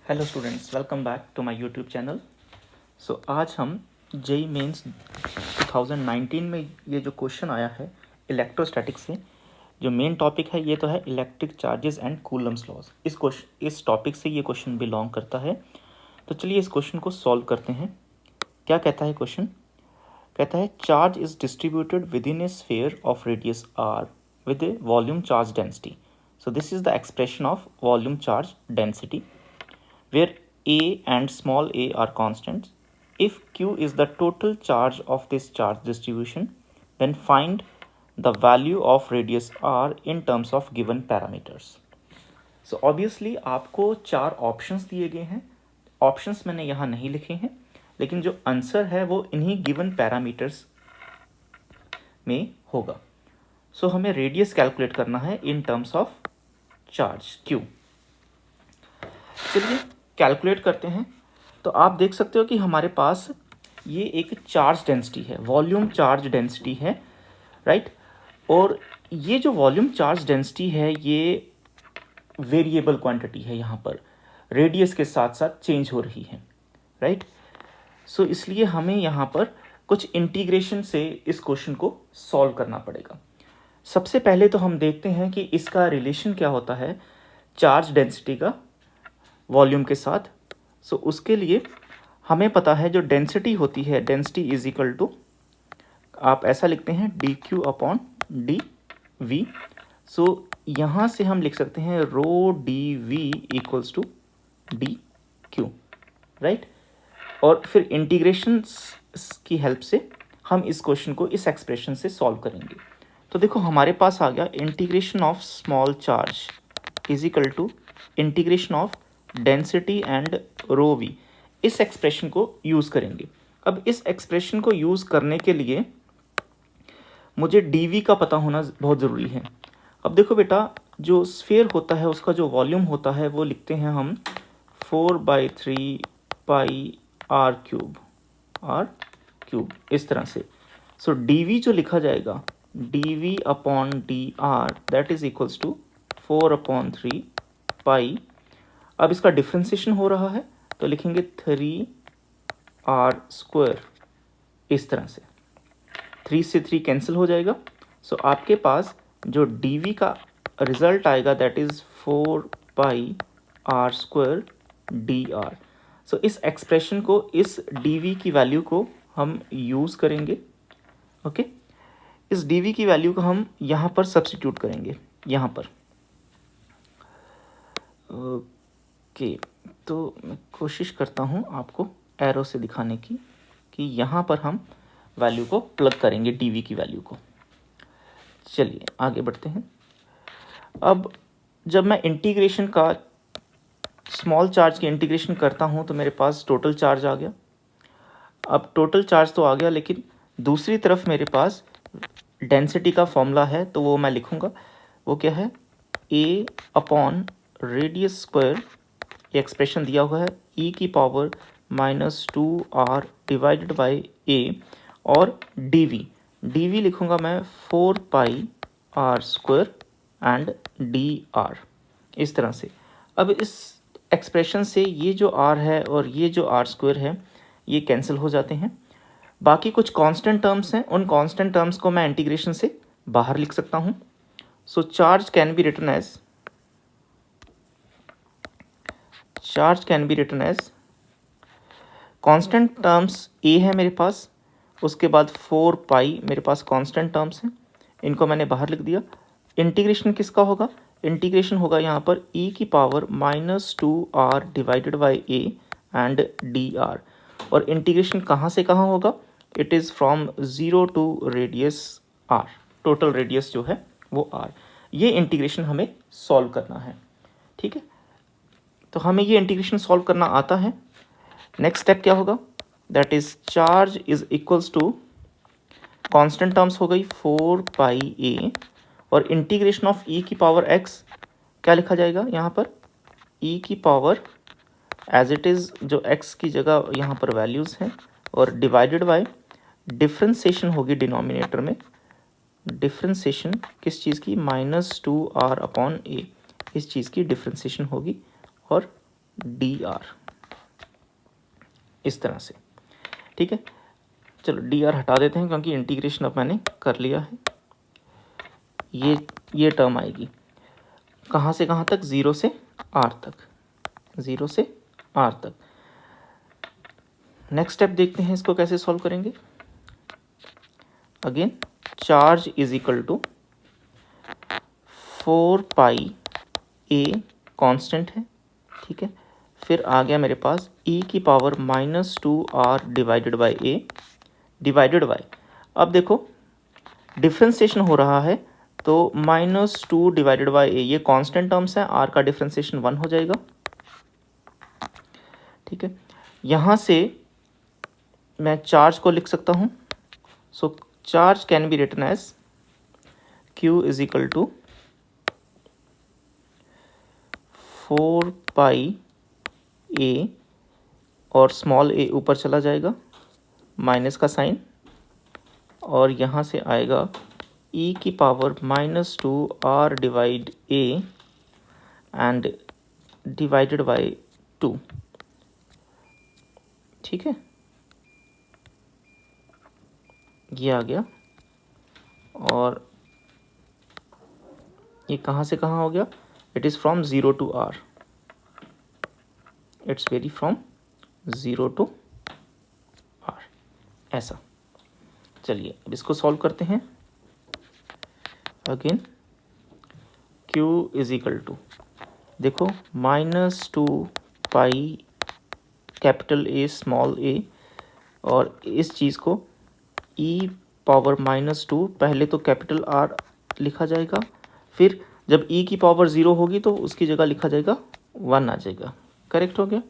Hello students, welcome back to my YouTube channel. So आज हम JEE mains 2019 में ये जो क्वेश्चन आया है इलेक्ट्रोस्टैटिक्स से, जो मेन टॉपिक है ये तो है electric charges and Coulomb's laws. इस टॉपिक से ये क्वेश्चन बिलोंग करता है। तो चलिए इस क्वेश्चन को सॉल्व करते हैं। क्या कहता है क्वेश्चन? कहता है charge is distributed with in a sphere of radius R with a volume charge density. So this is the expression of volume charge density where A and small a are constants. If Q is the total charge of this charge distribution, then find the value of radius r in terms of given parameters. So obviously आपको चार options दिए गए हैं। Options मैंने यहाँ नहीं लिखे हैं, लेकिन जो आंसर है वो इन्हीं गिवन पैरामीटर्स में होगा। सो हमें रेडियस कैलकुलेट करना है in terms of charge Q। चलिए कैलकुलेट करते हैं। तो आप देख सकते हो कि हमारे पास ये एक चार्ज डेंसिटी है, वॉल्यूम चार्ज डेंसिटी है, राइट। और ये जो वॉल्यूम चार्ज डेंसिटी है ये वेरिएबल क्वांटिटी है, यहाँ पर रेडियस के साथ साथ चेंज हो रही है, राइट। सो इसलिए हमें यहाँ पर कुछ इंटीग्रेशन से इस क्वेश्चन को सॉल्व करना पड़ेगा। सबसे पहले तो हम देखते हैं कि इसका रिलेशन क्या होता है चार्ज डेंसिटी का वॉल्यूम के साथ। सो उसके लिए हमें पता है जो डेंसिटी होती है, डेंसिटी इज इक्वल टू, आप ऐसा लिखते हैं D Q upon D V. So यहाँ से हम लिख सकते हैं rho D V equals to D Q, right. और फिर इंटीग्रेशन की हेल्प से हम इस क्वेश्चन को इस एक्सप्रेशन से सॉल्व करेंगे। तो देखो हमारे पास आ गया integration of small charge is equal to integration of density and rho V. इस एक्सप्रेशन को यूज़ करेंगे। अब इस एक्सप्रेशन को यूज़ करने के लिए मुझे डी का पता होना बहुत ज़रूरी है। अब देखो बेटा, जो स्फीयर होता है उसका जो वॉल्यूम होता है वो लिखते हैं हम 4/3 पाई आर क्यूब इस तरह से। सो डी जो लिखा जाएगा D upon D R that is equals to 4/3 pi. अब इसका डिफ्रेंसिएशन हो रहा है तो लिखेंगे 3r² इस तरह से। 3 से 3 कैंसिल हो जाएगा। सो आपके पास जो डी का रिजल्ट आएगा दैट इज 4πr² dr। सो इस एक्सप्रेशन को, इस डी की वैल्यू को हम यूज़ करेंगे, ओके। इस डी की वैल्यू को हम यहाँ पर सब्स्टिट्यूट करेंगे, यहाँ पर, ओके। तो मैं कोशिश करता हूँ आपको एरो से दिखाने की कि यहाँ पर हम वैल्यू को प्लग करेंगे, डी की वैल्यू को। चलिए आगे बढ़ते हैं। अब जब मैं इंटीग्रेशन का, स्मॉल चार्ज की इंटीग्रेशन करता हूँ तो मेरे पास टोटल चार्ज आ गया। अब टोटल चार्ज तो आ गया, लेकिन दूसरी तरफ मेरे पास डेंसिटी का फॉर्मूला है, तो वो मैं लिखूँगा। वो क्या है? ए अपॉन रेडियस स्क्वायर, ये एक्सप्रेशन दिया हुआ है e की power -2r divided by a, और dv लिखूँगा मैं 4πr² एंड dr इस तरह से। अब इस एक्सप्रेशन से ये जो r है और ये जो r² है ये कैंसिल हो जाते हैं। बाकी कुछ कांस्टेंट टर्म्स हैं, उन कांस्टेंट टर्म्स को मैं इंटीग्रेशन से बाहर लिख सकता हूँ। So charge can be written as constant terms a है मेरे पास, उसके बाद 4π मेरे पास कांस्टेंट टर्म्स हैं, इनको मैंने बाहर लिख दिया। इंटीग्रेशन किसका होगा? इंटीग्रेशन होगा यहाँ पर e की power -2r divided by a and dr। और इंटीग्रेशन कहाँ से कहाँ होगा? It is from 0 to radius r, total radius जो है वो r। ये इंटीग्रेशन हमें सॉल्व करना है, ठीक है। तो हमें ये इंटीग्रेशन सॉल्व करना आता है। नेक्स्ट स्टेप क्या होगा? That is charge is equals to, constant terms हो गई 4πa, और इंटीग्रेशन ऑफ e की पावर x क्या लिखा जाएगा यहाँ पर? e की पावर एज इट इज़, जो x की जगह यहाँ पर वैल्यूज़ हैं, और डिवाइडेड बाय डिफ्रेंसिएशन होगी डिनोमिनेटर में। डिफ्रेंसिएशन किस चीज़ की? -2r अपॉन a, इस चीज़ की डिफ्रेंसिएशन होगी, और डी आर, इस तरह से। ठीक है, चलो डी आर हटा देते हैं क्योंकि इंटीग्रेशन अब मैंने कर लिया है। ये टर्म आएगी कहाँ से कहाँ तक, 0 से r तक, 0 से r तक। नेक्स्ट स्टेप देखते हैं इसको कैसे सॉल्व करेंगे। Again charge is equal to 4 pi A, constant है। ठीक है, फिर आ गया मेरे पास e की power -2r divided by A divided by, अब देखो डिफ्रेंसिएशन हो रहा है तो -2 डिवाइडेड बाई ए, ये कांस्टेंट टर्म्स है, r का डिफ्रेंसिएशन 1 हो जाएगा। ठीक है, यहाँ से मैं चार्ज को लिख सकता हूँ। So charge can be written as q is equal to 4 pi A, और स्मॉल a ऊपर चला जाएगा, माइनस का साइन, और यहाँ से आएगा e की power -2r divide a and divided by 2। ठीक है, ये आ गया, और ये कहाँ से कहाँ हो गया, it is from 0 to r, it's very from 0 to r, ऐसा। चलिए अब इसको सॉल्व करते हैं। Again q is equal to, देखो -2 pi capital A small a, और इस चीज़ को e पावर -2, पहले तो कैपिटल R लिखा जाएगा, फिर जब e की पावर 0 होगी तो उसकी जगह लिखा जाएगा 1 आ जाएगा। करेक्ट हो गया।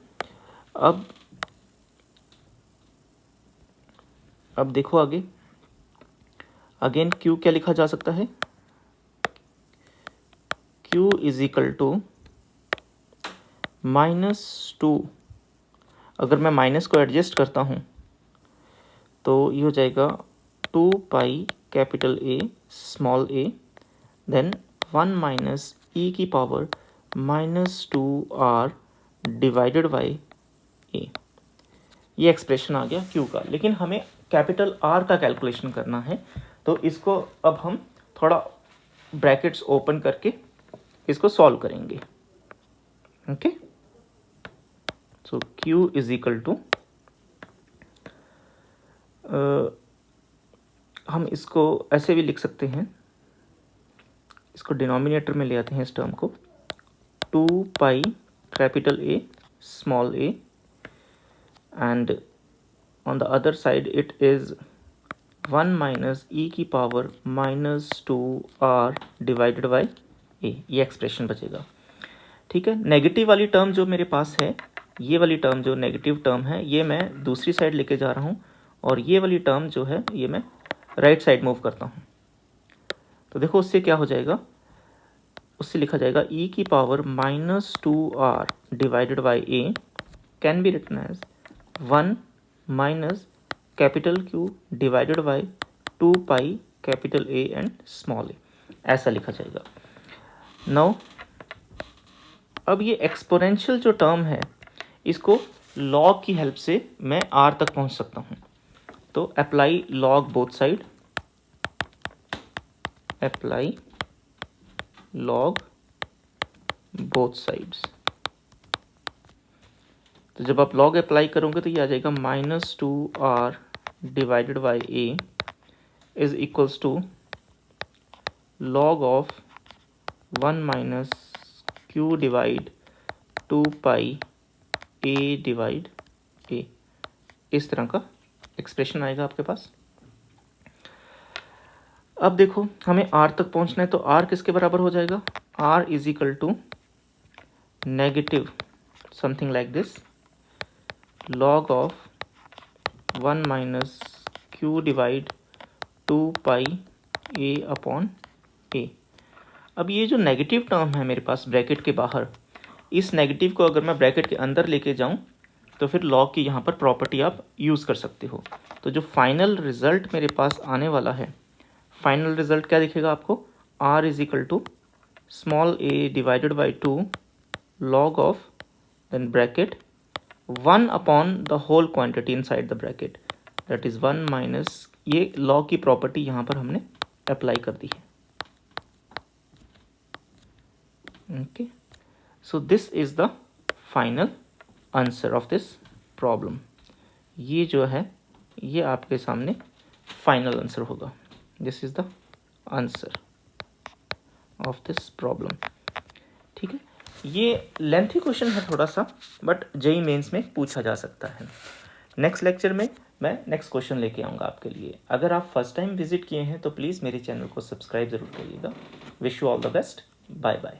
अब देखो आगे, अगेन q क्या लिखा जा सकता है, q इज इक्वल टू -2, अगर मैं माइनस को एडजस्ट करता हूँ तो ये हो जाएगा 2 pi capital A small a, then 1 minus e की power -2r divided by a। ये एक्सप्रेशन आ गया q का, लेकिन हमें कैपिटल R का कैलकुलेशन करना है, तो इसको अब हम थोड़ा ब्रैकेट्स ओपन करके इसको सॉल्व करेंगे। Okay, so q is equal to, हम इसको ऐसे भी लिख सकते हैं, इसको डिनोमिनेटर में ले आते हैं इस टर्म को, 2 pi capital A small a, and on the other side it is 1 minus e की power -2r divided by a, ये एक्सप्रेशन बचेगा। ठीक है, नेगेटिव वाली टर्म जो मेरे पास है, ये वाली टर्म जो नेगेटिव टर्म है, ये मैं दूसरी साइड लेके जा रहा हूँ, और ये वाली टर्म जो है ये मैं राइट साइड मूव करता हूँ। तो देखो उससे क्या हो जाएगा, उससे लिखा जाएगा e की power -2r divided by a can be written as 1 minus capital Q divided by 2 pi capital A and small a, ऐसा लिखा जाएगा। नाउ अब ये एक्सपोनेंशियल जो टर्म है, इसको लॉग की हेल्प से मैं r तक पहुंच सकता हूं। तो apply log both side, apply log both sides. तो जब आप लॉग अप्लाई करोगे तो ये आ जाएगा -2r divided by a is equals to log of 1 minus q divide 2 pi a divide a, इस तरह का एक्सप्रेशन आएगा आपके पास। अब देखो हमें r तक पहुंचना है, तो r किसके बराबर हो जाएगा, r is equal to negative something like this, log of 1 minus q divide 2 pi a upon a। अब ये जो नेगेटिव टर्म है मेरे पास ब्रैकेट के बाहर, इस नेगेटिव को अगर मैं ब्रैकेट के अंदर लेके जाऊं तो फिर लॉग की यहाँ पर प्रॉपर्टी आप यूज़ कर सकते हो। तो जो फाइनल रिजल्ट मेरे पास आने वाला है, फाइनल रिजल्ट क्या दिखेगा आपको, r is equal to small a divided by 2 log of then bracket 1 upon the whole quantity inside the bracket, that is 1 minus, ये लॉ की प्रॉपर्टी यहाँ पर हमने अप्लाई कर दी है. Okay, so this is the final answer of this problem. ये जो है ये आपके सामने फाइनल आंसर होगा. This is the answer of this problem. ठीक है, ये लेंथी क्वेश्चन है थोड़ा सा, बट जेईई मेंस में पूछा जा सकता है. नेक्स्ट लेक्चर में मैं नेक्स्ट क्वेश्चन लेके आऊँगा आपके लिए. अगर आप फर्स्ट टाइम विजिट किए हैं तो प्लीज़ मेरे चैनल को सब्सक्राइब ज़रूर करिएगा. Wish you all the best. Bye bye.